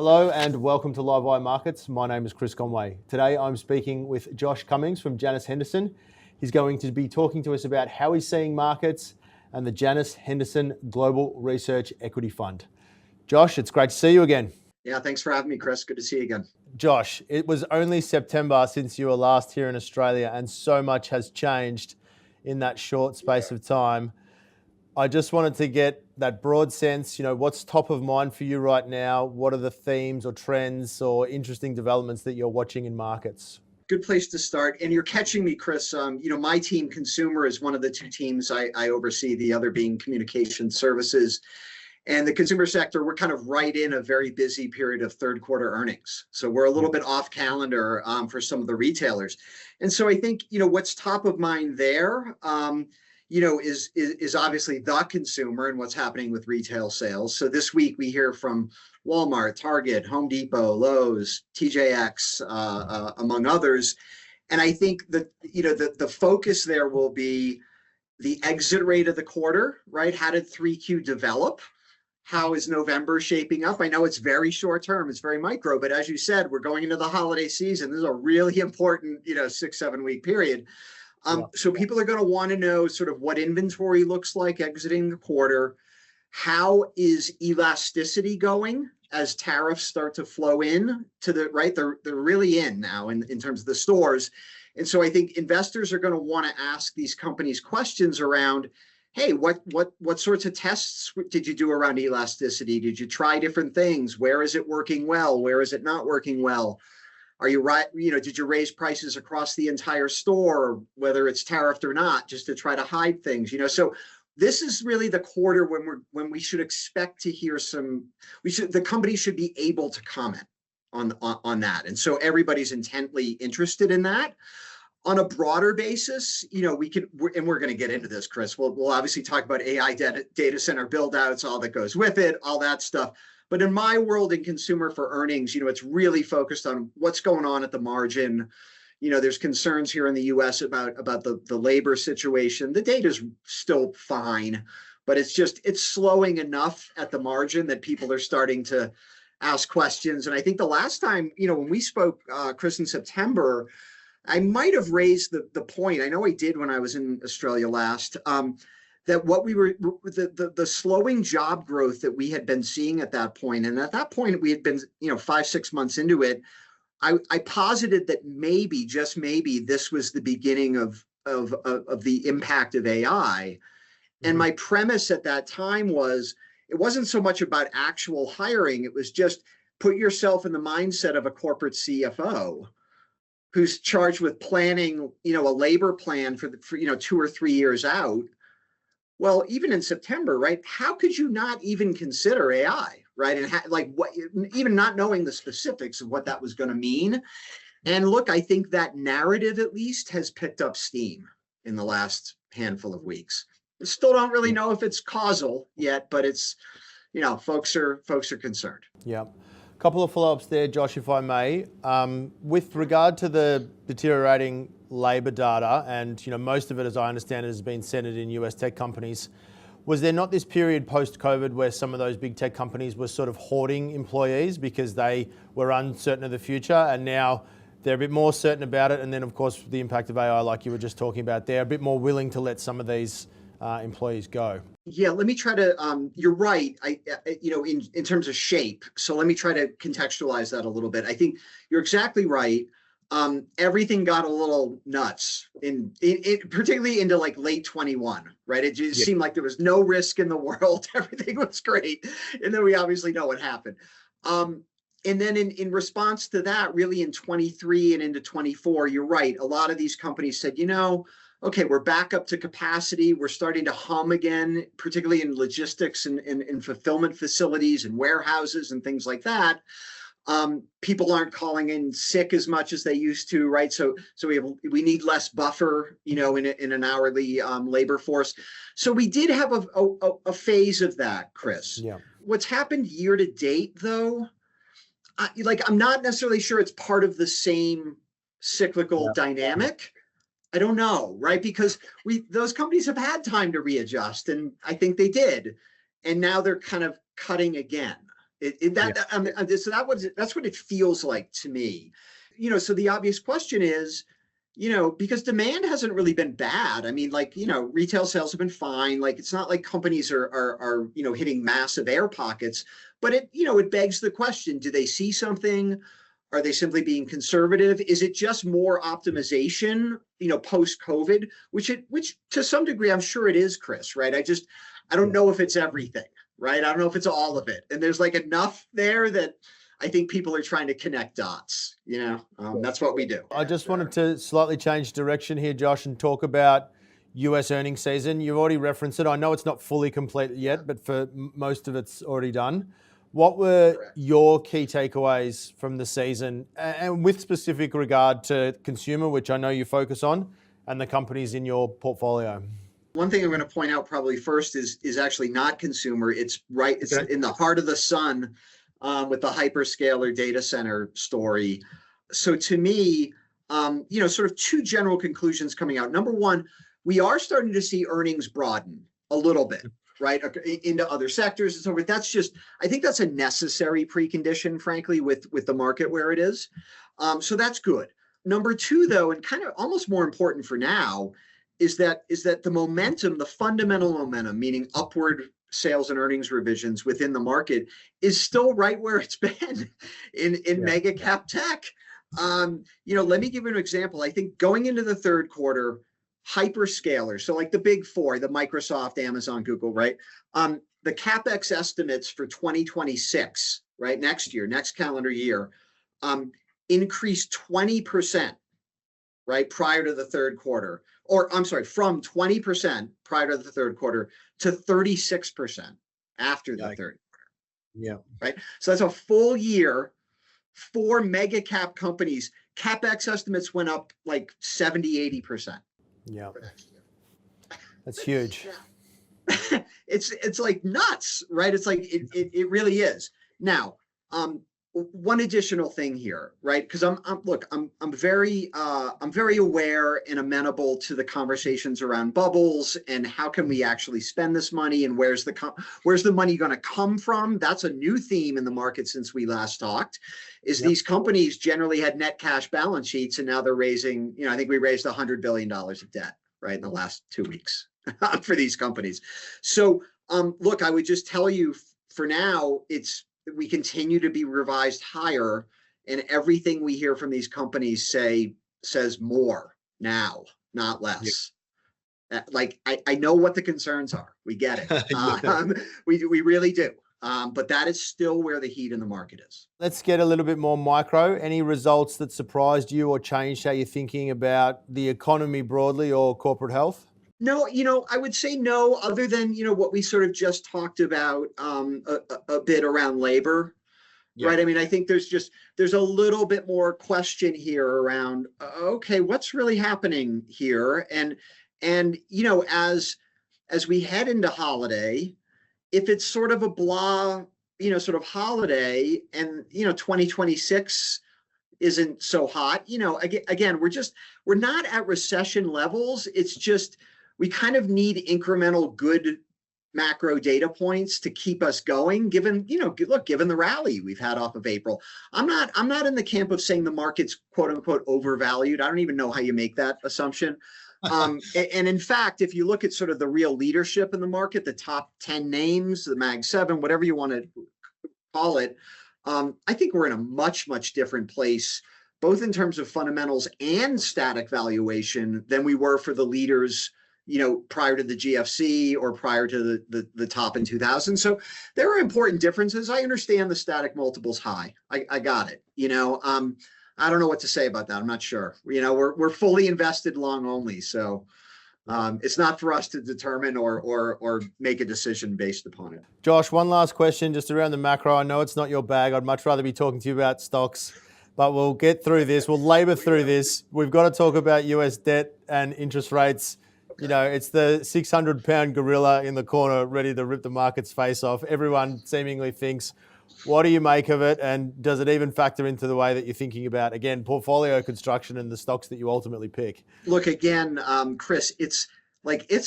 Hello and welcome to Livewire Markets. My name is Chris Conway. Today I'm speaking with Josh Cummings from Janus Henderson. He's going to be talking to us about how he's seeing markets and the Janus Henderson Global Research Equity Fund. Josh, it's great to see you again. Yeah, thanks for having me, Chris. Good to see you again. Josh, it was only September since you were last here in Australia and so much has changed in that short space of time. I just wanted to get that broad sense, what's top of mind for you right now? What are the themes or trends or interesting developments that you're watching in markets? Good place to start. And you're catching me, Chris. My team, consumer, is one of the two teams I oversee, the other being communication services. And the consumer sector, we're kind of right in a very busy period of third quarter earnings. So we're a little bit off calendar for some of the retailers. And so I think, what's top of mind there, is obviously the consumer and what's happening with retail sales. So this week we hear from Walmart, Target, Home Depot, Lowe's, TJX, among others. And I think that, the focus there will be the exit rate of the quarter, right? How did 3Q develop? How is November shaping up? I know it's very short term, it's very micro, but as you said, we're going into the holiday season. This is a really important, 6-7 week period. So people are going to want to know sort of what inventory looks like exiting the quarter. How is elasticity going as tariffs start to flow in to the right? They're really in now in terms of the stores. And so I think investors are going to want to ask these companies questions around, hey, what sorts of tests did you do around elasticity? Did you try different things? Where is it working well? Where is it not working well? Are you right? Did you raise prices across the entire store, whether it's tariffed or not, just to try to hide things? So this is really the quarter when we should expect to hear the company should be able to comment on that. And so everybody's intently interested in that. On a broader basis, we're going to get into this, Chris. We'll obviously talk about AI data center build outs, all that goes with it, all that stuff. But in my world in consumer for earnings, it's really focused on what's going on at the margin. There's concerns here in the US about the labor situation. The data's still fine, but it's slowing enough at the margin that people are starting to ask questions. And I think the last time, when we spoke, Chris, in September, I might have raised the point. I know I did when I was in Australia last, that what we were, the slowing job growth that we had been seeing at that point, and at that point we had been, 5-6 months into it, I posited that maybe, just maybe, this was the beginning of the impact of AI. And my premise at that time was, it wasn't so much about actual hiring, it was just put yourself in the mindset of a corporate CFO who's charged with planning, a labor plan for 2 or 3 years out. Well, even in September, right? How could you not even consider AI, right? And even not knowing the specifics of what that was going to mean. And look, I think that narrative at least has picked up steam in the last handful of weeks. Still don't really know if it's causal yet, but it's, folks are concerned. Yeah. A couple of follow-ups there, Josh, if I may. With regard to the deteriorating labor data, and most of it, as I understand it, has been centered in US tech companies. Was there not this period post-COVID where some of those big tech companies were sort of hoarding employees because they were uncertain of the future, and now they're a bit more certain about it? And then, of course, the impact of AI, like you were just talking about, they're a bit more willing to let some of these employees go. Yeah, let me try to, you're right, in terms of shape. So let me try to contextualize that a little bit. I think you're exactly right. Everything got a little nuts particularly into like late 21, right? It just seemed like there was no risk in the world. Everything was great. And then we obviously know what happened. And then in response to that, really in 23 and into 24, you're right. A lot of these companies said, okay, we're back up to capacity. We're starting to hum again, particularly in logistics and fulfillment facilities and warehouses and things like that. People aren't calling in sick as much as they used to, right? So we need less buffer, in an hourly labor force. So we did have a phase of that, Chris. Yeah. What's happened year to date, though, I'm not necessarily sure it's part of the same cyclical dynamic. I don't know, right? Because those companies have had time to readjust, and I think they did. And now they're kind of cutting again. That's what it feels like to me. So the obvious question is, because demand hasn't really been bad. I mean, retail sales have been fine. Like, it's not like companies are hitting massive air pockets, but it begs the question, do they see something? Are they simply being conservative? Is it just more optimization, post-COVID, which to some degree, I'm sure it is, Chris, right? I don't know if it's everything, right? I don't know if it's all of it. And there's enough there that I think people are trying to connect dots, that's what we do. I just wanted to slightly change direction here, Josh, and talk about US earnings season. You've already referenced it. I know it's not fully complete yet, but for most of it's already done. What were your key takeaways from the season, and with specific regard to consumer, which I know you focus on, and the companies in your portfolio? One thing I'm going to point out probably first is actually not consumer. It's in the heart of the sun with the hyperscaler data center story. So to me, sort of two general conclusions coming out. Number one, we are starting to see earnings broaden a little bit, right, into other sectors and so forth. I think that's a necessary precondition, frankly, with the market where it is. So that's good. Number two, though, and kind of almost more important for now, is that the momentum, the fundamental momentum, meaning upward sales and earnings revisions within the market, is still right where it's been in mega cap tech. Let me give you an example. I think going into the third quarter, hyperscalers, so like the big four, the Microsoft, Amazon, Google, right? The capex estimates for 2026, right, next calendar year, increased 20%, right, prior to the third quarter. Or I'm sorry, from 20% prior to the third quarter to 36% after the third quarter. Yeah. Right. So that's a full year for mega cap companies. CapEx estimates went up like 70-80%. Yeah. That's huge. It's like nuts, right? It's like it really is. Now, one additional thing here, right? Because I'm very aware and amenable to the conversations around bubbles and how can we actually spend this money and where's the money going to come from? That's a new theme in the market since we last talked. These companies generally had net cash balance sheets and now they're raising. I think we raised $100 billion of debt, right, in the last 2 weeks for these companies. So, I would just tell you for now, we continue to be revised higher, and everything we hear from these companies says more now, not less. I know what the concerns are. We get it. We really do. But that is still where the heat in the market is. Let's get a little bit more micro. Any results that surprised you or changed how you're thinking about the economy broadly or corporate health? No, I would say no, other than, what we sort of just talked about a bit around labor, right? I mean, I think there's a little bit more question here around, okay, what's really happening here? And as we head into holiday, if it's sort of a blah, sort of holiday and, 2026 isn't so hot, again, we're not at recession levels. It's just, we kind of need incremental good macro data points to keep us going, given the rally we've had off of April. I'm not in the camp of saying the market's quote unquote overvalued. I don't even know how you make that assumption. And in fact, if you look at sort of the real leadership in the market, the top 10 names, the Mag 7, whatever you want to call it, I think we're in a much, much different place, both in terms of fundamentals and static valuation than we were for the leaders prior to the GFC or prior to the top in 2000. So there are important differences. I understand the static multiple's high. I got it. I don't know what to say about that. I'm not sure. We're fully invested long only. So it's not for us to determine or make a decision based upon it. Josh, one last question just around the macro. I know it's not your bag. I'd much rather be talking to you about stocks, but we'll get through this. We'll labor through this. We've got to talk about US debt and interest rates. It's the 600-pound gorilla in the corner ready to rip the market's face off. Everyone seemingly thinks, what do you make of it? And does it even factor into the way that you're thinking about, again, portfolio construction and the stocks that you ultimately pick? Look, again, Chris, it's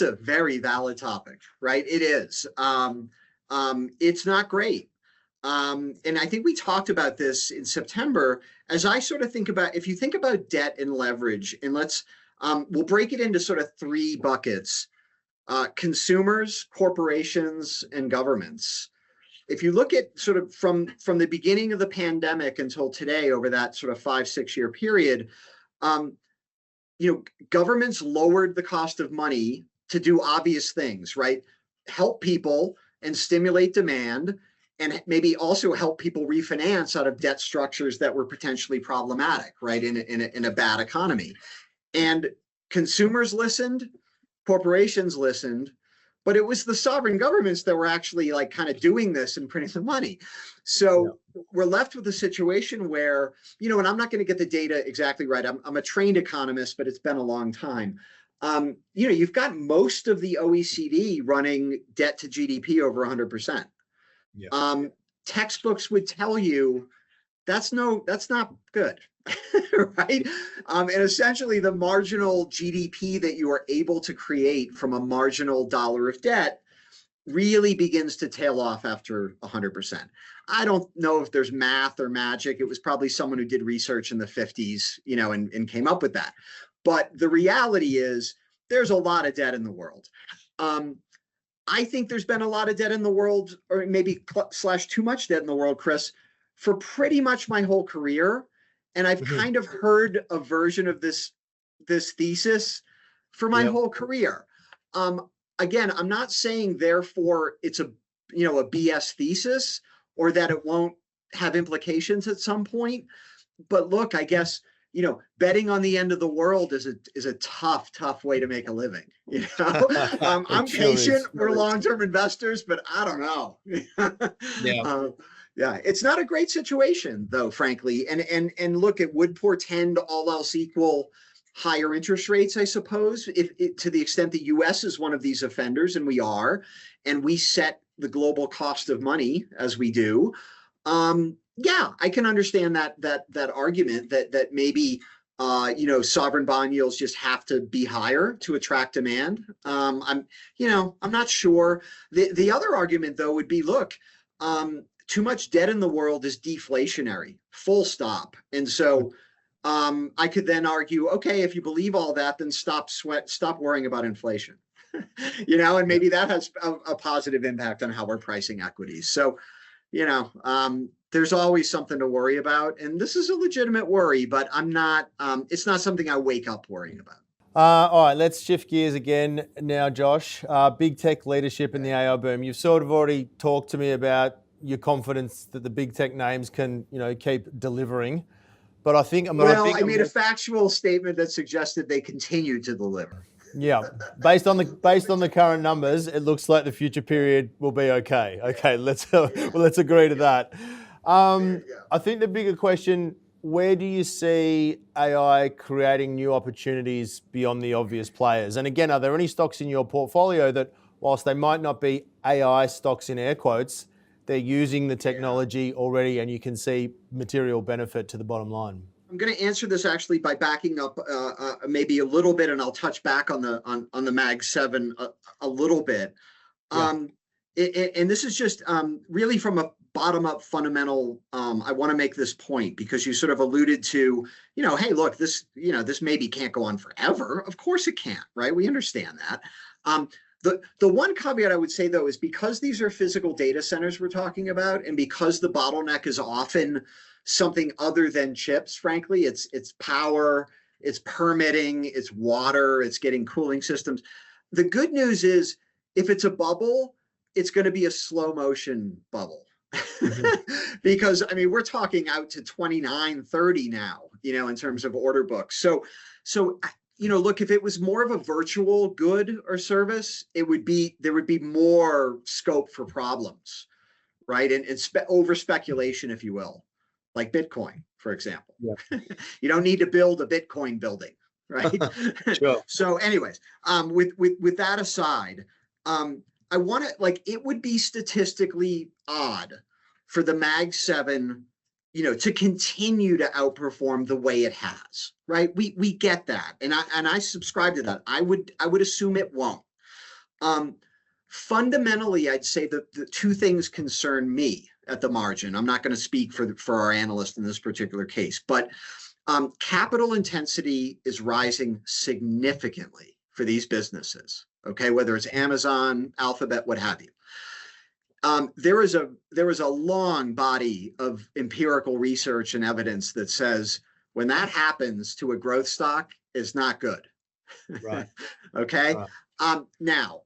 a very valid topic, right? It is. It's not great. And I think we talked about this in September. As I sort of think about, if you think about debt and leverage, and we'll break it into sort of three buckets: consumers, corporations, and governments. If you look at sort of from the beginning of the pandemic until today, over that sort of 5-6 year period, governments lowered the cost of money to do obvious things, right? Help people and stimulate demand, and maybe also help people refinance out of debt structures that were potentially problematic, right, in a bad economy. And consumers listened, corporations listened, but it was the sovereign governments that were actually like kind of doing this and printing the money. So we're left with a situation where, and I'm not going to get the data exactly right. I'm a trained economist, but it's been a long time. You've got most of the OECD running debt to GDP over 100%. Yeah. Textbooks would tell you that's not good. Right? And essentially the marginal GDP that you are able to create from a marginal dollar of debt really begins to tail off after 100%. I don't know if there's math or magic. It was probably someone who did research in the 50s, and came up with that. But the reality is there's a lot of debt in the world. I think there's been a lot of debt in the world, or maybe / too much debt in the world, Chris, for pretty much my whole career. And I've kind of heard a version of this thesis for my whole career. Again, I'm not saying therefore it's a BS thesis, or that it won't have implications at some point. But look, I guess, betting on the end of the world is a tough way to make a living. I'm patient. We're long-term investors, but I don't know. Yeah, it's not a great situation, though, frankly. And look, it would portend, all else equal, higher interest rates, I suppose, to the extent the U.S. is one of these offenders, and we are, and we set the global cost of money as we do. Yeah, I can understand that argument that maybe sovereign bond yields just have to be higher to attract demand. I'm not sure. The other argument, though, would be, look, too much debt in the world is deflationary, full stop. And so I could then argue, okay, if you believe all that, then stop worrying about inflation. And maybe that has a positive impact on how we're pricing equities. So, there's always something to worry about. And this is a legitimate worry, but it's not something I wake up worrying about. All right, let's shift gears again now, Josh. Big tech leadership in the AI boom. You've sort of already talked to me about your confidence that the big tech names can, keep delivering. But I think I made a factual statement that suggested they continue to deliver. Yeah, based on the current numbers, it looks like the future period will be okay. Okay, let's agree to that. I think the bigger question: where do you see AI creating new opportunities beyond the obvious players? And again, are there any stocks in your portfolio that, whilst they might not be AI stocks in air quotes, they're using the technology already, and you can see material benefit to the bottom line? I'm going to answer this actually by backing up maybe a little bit, and I'll touch back on the Mag 7 a little bit. Yeah. And this is just really from a bottom-up fundamental. I want to make this point because you sort of alluded to, hey, look, this maybe can't go on forever. Of course it can't, right? We understand that. The one caveat I would say, though, is because these are physical data centers we're talking about, and because the bottleneck is often something other than chips, frankly, it's power, it's permitting, it's water, it's getting cooling systems. The good news is, if it's a bubble, it's going to be a slow motion bubble. Because, we're talking out to 29, 30 now, in terms of order books. So, look, if it was more of a virtual good or service, there would be more scope for problems, right? And over speculation, if you will, like Bitcoin, for example. Yeah. You don't need to build a Bitcoin building, right? Sure. So anyways, with that aside, I want to, it would be statistically odd for the Mag 7, to continue to outperform the way it has, right? We get that, and I subscribe to that. I would assume it won't. Fundamentally, I'd say that the two things concern me at the margin. I'm not going to speak for our analyst in this particular case, but capital intensity is rising significantly for these businesses. Okay, whether it's Amazon, Alphabet, what have you. There is a long body of empirical research and evidence that says when that happens to a growth stock, it's not good. Right. Okay. Right. Now,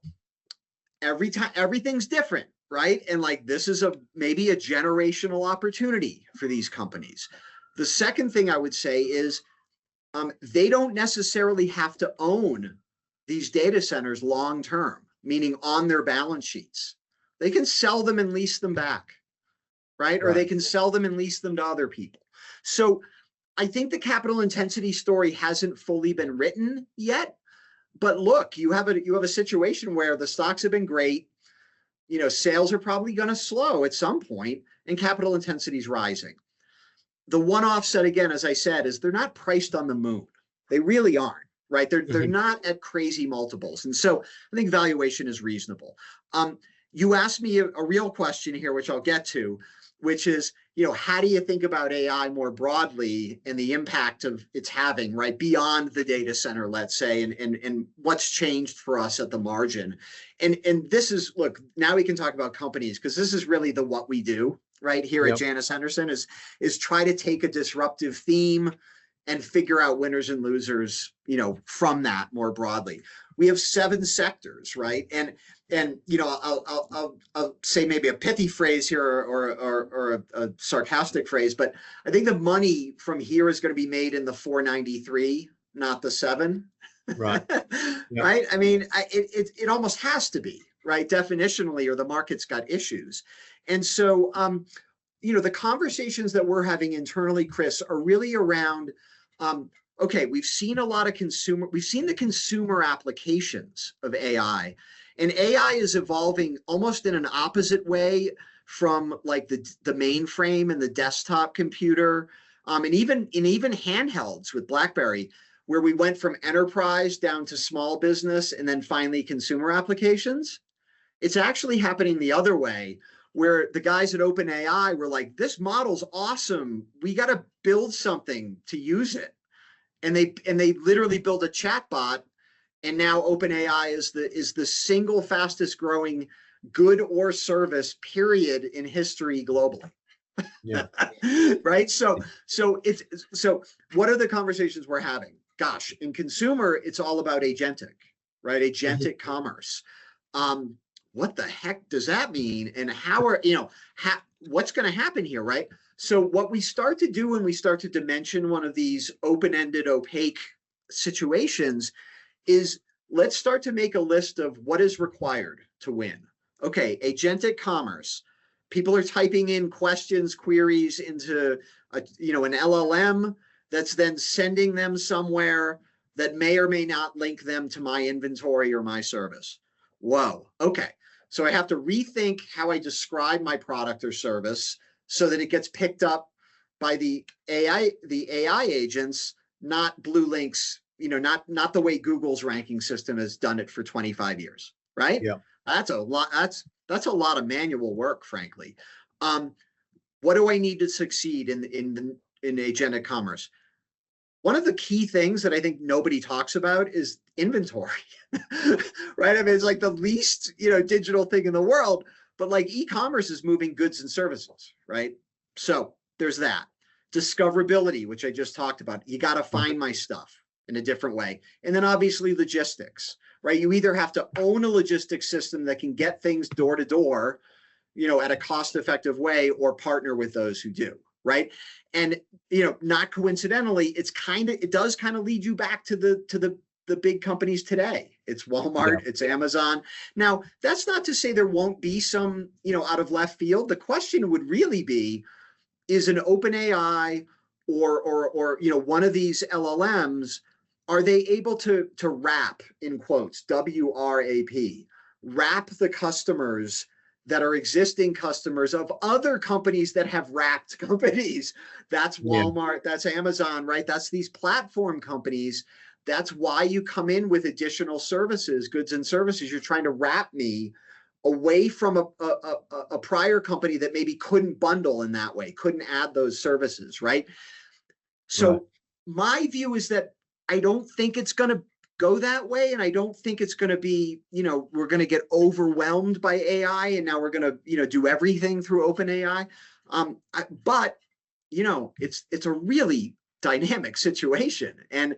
every time everything's different, right? And like this is maybe a generational opportunity for these companies. The second thing I would say is they don't necessarily have to own these data centers long term, meaning on their balance sheets. They can sell them and lease them back, right? Or they can sell them and lease them to other people. So I think the capital intensity story hasn't fully been written yet. But look, you have a situation where the stocks have been great. You know, sales are probably going to slow at some point, and capital intensity is rising. The one offset, again, as I said, is they're not priced on the moon. They really aren't, right? They're not at crazy multiples. And so I think valuation is reasonable. You asked me a real question here, which I'll get to, which is, you know, how do you think about AI more broadly and the impact of it's having, right, beyond the data center, let's say, and what's changed for us at the margin. And this is, look, now we can talk about companies, because this is really what we do, right, here at Janus Henderson is try to take a disruptive theme and figure out winners and losers, you know, from that more broadly. We have 7 sectors, right? And you know, I'll say maybe a pithy phrase here or a sarcastic phrase, but I think the money from here is going to be made in the 493, not the 7. Right. Right. I mean, it almost has to be, right, definitionally, or the market's got issues. And so, you know, the conversations that we're having internally, Chris, are really around, okay, we've seen the consumer applications of AI. And AI is evolving almost in an opposite way from like the mainframe and the desktop computer, and even handhelds with BlackBerry, where we went from enterprise down to small business and then finally consumer applications. It's actually happening the other way, where the guys at OpenAI were like, this model's awesome. We got to build something to use it. And they literally build a chatbot. And now OpenAI is the single fastest growing good or service period in history globally. Yeah. Right. So what are the conversations we're having? Gosh, in consumer, it's all about agentic, right? Agentic commerce. What the heck does that mean? And what's going to happen here, right? So what we start to do when we start to dimension one of these open-ended, opaque situations is let's start to make a list of what is required to win. Okay, agentic commerce. People are typing in questions, queries into an LLM that's then sending them somewhere that may or may not link them to my inventory or my service. Whoa, okay. So I have to rethink how I describe my product or service so that it gets picked up by the AI agents, not blue links, not the way Google's ranking system has done it for 25 years, right? Yeah. That's a lot. That's a lot of manual work, frankly. What do I need to succeed in agentic commerce? One of the key things that I think nobody talks about is inventory, right? I mean, it's like the least, digital thing in the world, but like e-commerce is moving goods and services, right? So there's that. Discoverability, which I just talked about. You got to find my stuff in a different way. And then obviously logistics, right? You either have to own a logistics system that can get things door to door, at a cost-effective way, or partner with those who do, right? And, not coincidentally, it does kind of lead you back to the big companies today. It's Walmart, It's Amazon. Now, that's not to say there won't be some, out of left field. The question would really be, is an OpenAI or one of these LLMs, are they able to wrap, in quotes, WRAP, wrap the customers that are existing customers of other companies that have wrapped companies? That's Walmart, that's Amazon, right? That's these platform companies. That's why you come in with additional services, goods and services. You're trying to wrap me away from a prior company that maybe couldn't bundle in that way, couldn't add those services, right? So my view is that I don't think it's going to go that way. And I don't think it's going to be, we're going to get overwhelmed by AI and now we're going to, do everything through OpenAI. But, it's a really dynamic situation. And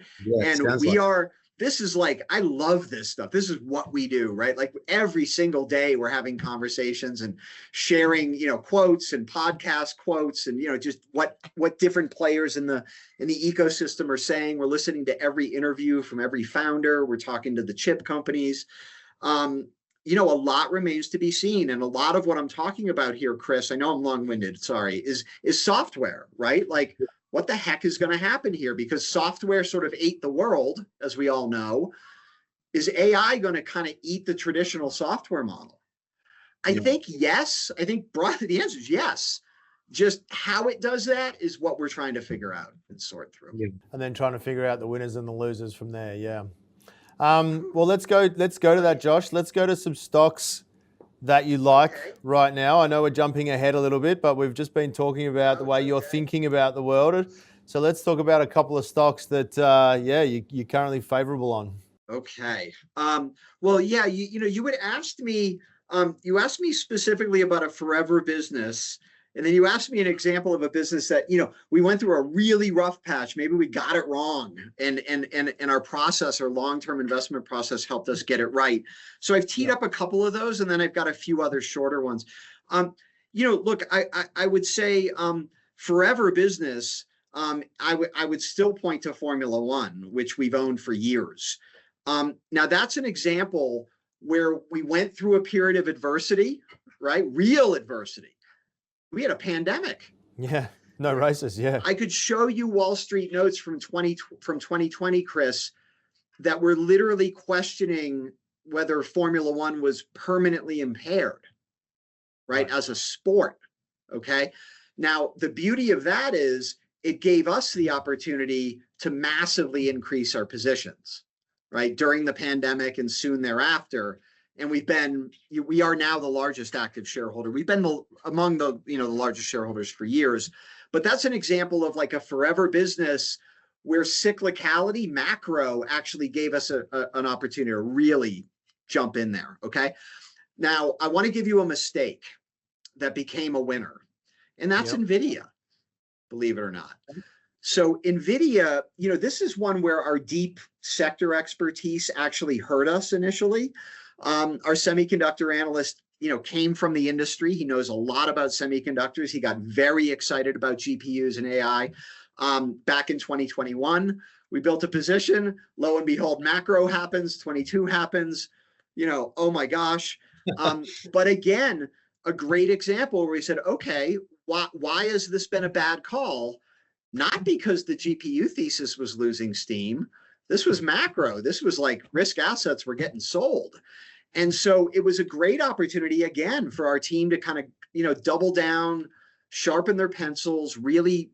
this is like, I love this stuff. This is what we do, right? Like every single day we're having conversations and sharing, quotes and podcast quotes and, just what different players in the ecosystem are saying. We're listening to every interview from every founder. We're talking to the chip companies. A lot remains to be seen. And a lot of what I'm talking about here, Chris, I know I'm long-winded, sorry, is software, right? Like, what the heck is going to happen here? Because software sort of ate the world, as we all know. Is AI going to kind of eat the traditional software model? I think yes. I think broadly the answer is yes. Just how it does that is what we're trying to figure out and sort through. And then trying to figure out the winners and the losers from there. Yeah. Well, let's go to that, Josh. Let's go to some stocks that you like right now. I know we're jumping ahead a little bit, but we've just been talking about the way you're thinking about the world. So let's talk about a couple of stocks that, you're currently favorable on. Okay. Well, yeah, you had asked me, you asked me specifically about a forever business. And then you asked me an example of a business that, we went through a really rough patch. Maybe we got it wrong. And our process, our long-term investment process helped us get it right. So I've teed up a couple of those, and then I've got a few other shorter ones. Look, I would say forever business, I would still point to Formula One, which we've owned for years. Now that's an example where we went through a period of adversity, right? Real adversity. We had a pandemic. Yeah, no races. Yeah, I could show you Wall Street notes from 2020, Chris, that were literally questioning whether Formula One was permanently impaired, right, as a sport. Okay. Now the beauty of that is it gave us the opportunity to massively increase our positions, right, during the pandemic and soon thereafter. And we are now the largest active shareholder. We've been among the largest shareholders for years, but that's an example of like a forever business where cyclicality, macro, actually gave us an opportunity to really jump in there. Okay. Now I want to give you a mistake that became a winner, and that's Nvidia, believe it or not. So Nvidia, this is one where our deep sector expertise actually hurt us initially. Our semiconductor analyst, came from the industry. He knows a lot about semiconductors. He got very excited about GPUs and AI. Back in 2021, we built a position. Lo and behold, macro happens. 22 happens. Oh my gosh. But again, a great example where we said, okay, why has this been a bad call? Not because the GPU thesis was losing steam. This was macro. This was like risk assets were getting sold. And so it was a great opportunity, again, for our team to kind of, double down, sharpen their pencils, really,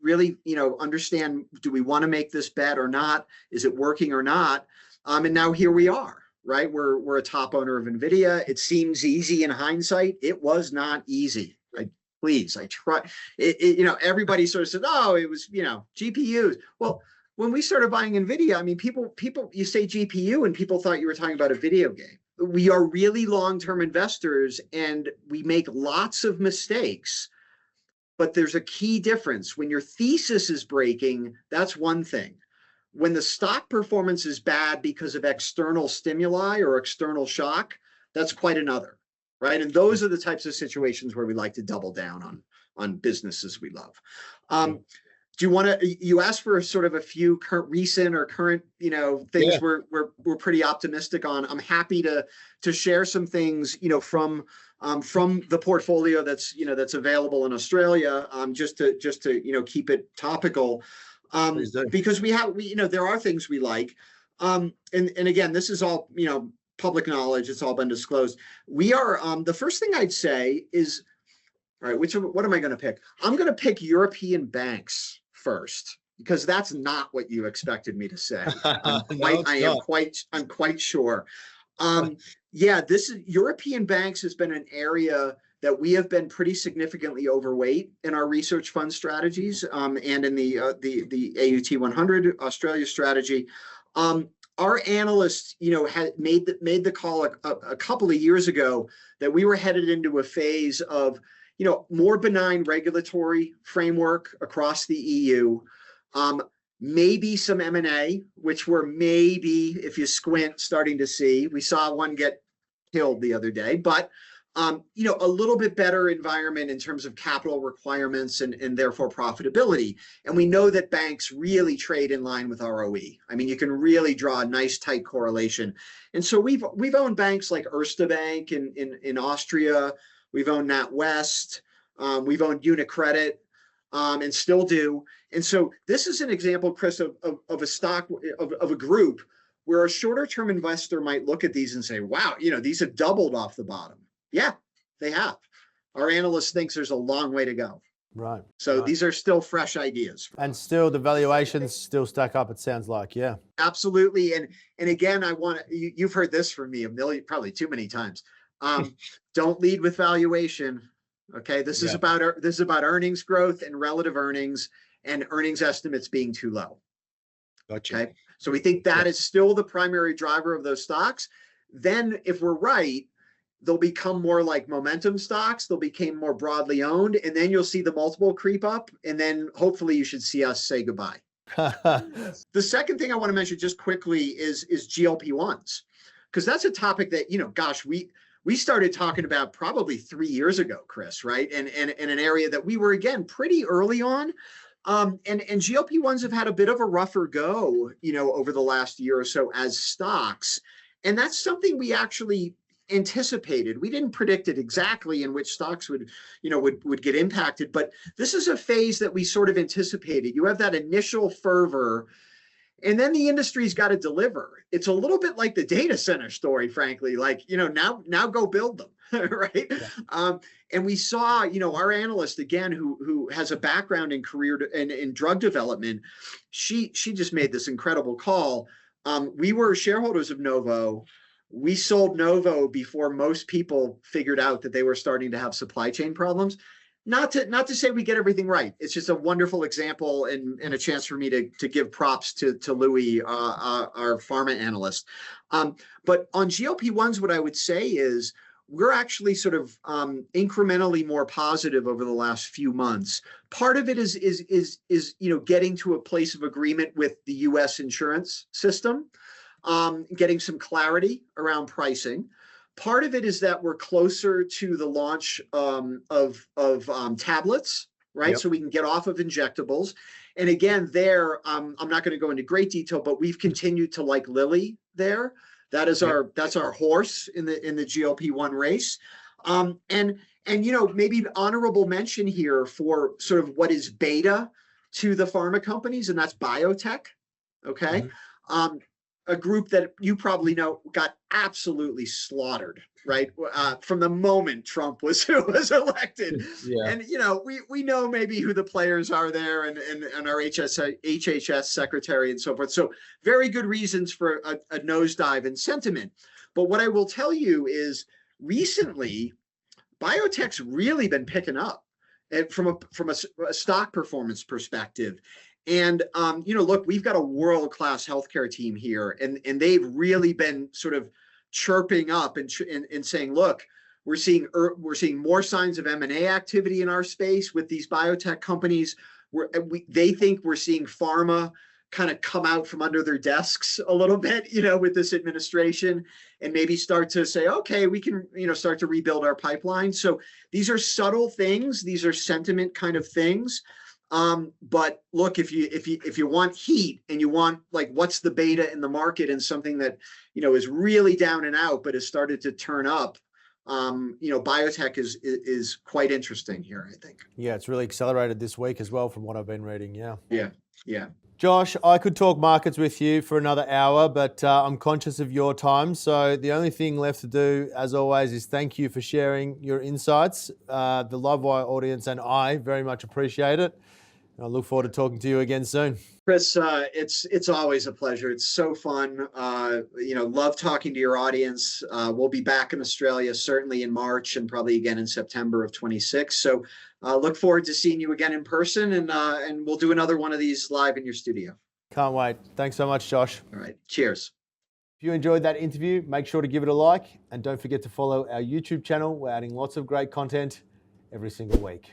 understand, do we want to make this bet or not? Is it working or not? And now here we are, right? We're a top owner of Nvidia. It seems easy in hindsight. It was not easy. I try. Everybody sort of said, oh, it was, GPUs. Well, when we started buying Nvidia, I mean, people, you say GPU and people thought you were talking about a video game. We are really long-term investors and we make lots of mistakes, but there's a key difference. When your thesis is breaking, that's one thing. When the stock performance is bad because of external stimuli or external shock, that's quite another, right? And those are the types of situations where we like to double down on businesses we love. Do you want to? You asked for sort of a few recent or current, things we're pretty optimistic on. I'm happy to share some things, from the portfolio that's available in Australia, just to keep it topical, because there are things we like, and again, this is all public knowledge. It's all been disclosed. We are the first thing I'd say is, all right, what am I going to pick? I'm going to pick European banks first, because that's not what you expected me to say. I'm quite sure. Yeah, this is European banks has been an area that we have been pretty significantly overweight in our research fund strategies, and in the AUT 100 Australia strategy. Our analysts, had made the call a couple of years ago that we were headed into a phase of, more benign regulatory framework across the EU. Maybe some M&A, which we're maybe, if you squint, starting to see. We saw one get killed the other day, but a little bit better environment in terms of capital requirements and therefore profitability. And we know that banks really trade in line with ROE. I mean, you can really draw a nice tight correlation. And so we've owned banks like Erste Bank in Austria. We've owned NatWest. We've owned UniCredit, and still do. And so this is an example, Chris, of a stock of a group where a shorter term investor might look at these and say, wow, these have doubled off the bottom. Yeah, they have. Our analyst thinks there's a long way to go. Right. So right. These are still fresh ideas. And still the valuations still stack up, it sounds like, yeah. Absolutely. And again, you've heard this from me probably too many times. Don't lead with valuation. Okay. This is about earnings growth and relative earnings and earnings estimates being too low. Gotcha. Okay. So we think that is still the primary driver of those stocks. Then if we're right, they'll become more like momentum stocks. They'll become more broadly owned. And then you'll see the multiple creep up. And then hopefully you should see us say goodbye. The second thing I want to mention just quickly is GLP-1s, because that's a topic that, we started talking about probably 3 years ago, Chris, right? And in an area that we were, again, pretty early on. And GLP-1s have had a bit of a rougher go, over the last year or so as stocks. And that's something we actually anticipated. We didn't predict it exactly in which stocks would get impacted, but this is a phase that we sort of anticipated. You have that initial fervor, and then the industry's got to deliver. It's a little bit like the data center story, frankly, like, now go build them, right? Yeah. And we saw, our analyst, again, who has a background in in drug development, she just made this incredible call. We were shareholders of Novo. We sold Novo before most people figured out that they were starting to have supply chain problems. Not to say we get everything right. It's just a wonderful example and a chance for me to give props to Louis, our pharma analyst. But on GLP-1s, what I would say is we're actually sort of incrementally more positive over the last few months. Part of it is getting to a place of agreement with the U.S. insurance system, getting some clarity around pricing. Part of it is that we're closer to the launch of tablets, right? Yep. So we can get off of injectables. And again, I'm not going to go into great detail, but we've continued to like Lilly there. That's our horse in the GLP-1 race. And maybe honorable mention here for sort of what is beta to the pharma companies, and that's Biotech. Okay. Mm-hmm. A group that you probably know got absolutely slaughtered, right? From the moment Trump was elected. Yeah. And, we know maybe who the players are there and our HHS secretary and so forth. So very good reasons for a nosedive in sentiment. But what I will tell you is recently, biotech's really been picking up from a stock performance perspective. And, look, we've got a world-class healthcare team here, and they've really been sort of chirping up and saying, look, we're seeing more signs of M&A activity in our space with these biotech companies. They think we're seeing pharma kind of come out from under their desks a little bit, with this administration, and maybe start to say, okay, we can, start to rebuild our pipeline. So these are subtle things. These are sentiment kind of things. But look, if you want heat and you want like what's the beta in the market and something that is really down and out but has started to turn up, biotech is quite interesting here, I think. Yeah, it's really accelerated this week as well from what I've been reading. Yeah. Josh, I could talk markets with you for another hour, but I'm conscious of your time. So the only thing left to do, as always, is thank you for sharing your insights. The Livewire audience and I very much appreciate it. I look forward to talking to you again soon. Chris, it's always a pleasure. It's so fun. Love talking to your audience. We'll be back in Australia certainly in March and probably again in September of 26. So look forward to seeing you again in person, and we'll do another one of these live in your studio. Can't wait. Thanks so much, Josh. All right. Cheers. If you enjoyed that interview, make sure to give it a like, and don't forget to follow our YouTube channel. We're adding lots of great content every single week.